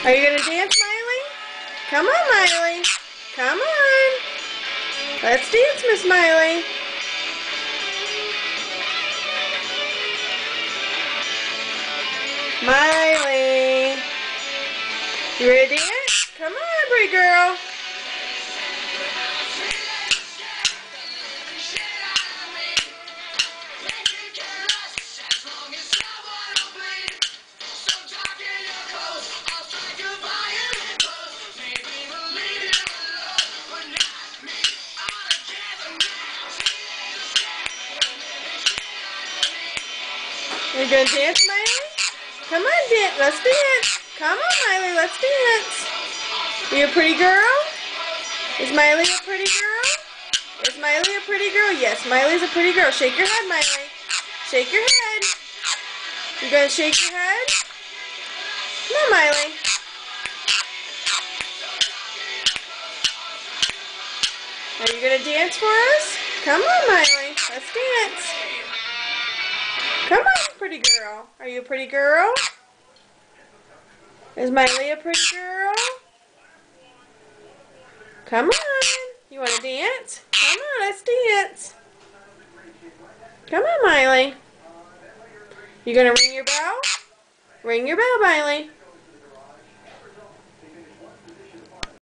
Are you going to dance, Miley? Come on, Miley. Come on. Let's dance, Miss Miley. Miley. You ready to dance? Come on, pretty girl. Are you going to dance, Miley? Come on, dance. Let's dance. Come on, Miley. Let's dance. Are you a pretty girl? Is Miley a pretty girl? Is Miley a pretty girl? Yes, Miley's a pretty girl. Shake your head, Miley. Shake your head. You going to shake your head? Come on, Miley. Are you going to dance for us? Come on, Miley. Let's dance. Come on, pretty girl. Are you a pretty girl? Is Miley a pretty girl? Come on. You want to dance? Come on, let's dance. Come on, Miley. You going to ring your bell? Ring your bell, Miley.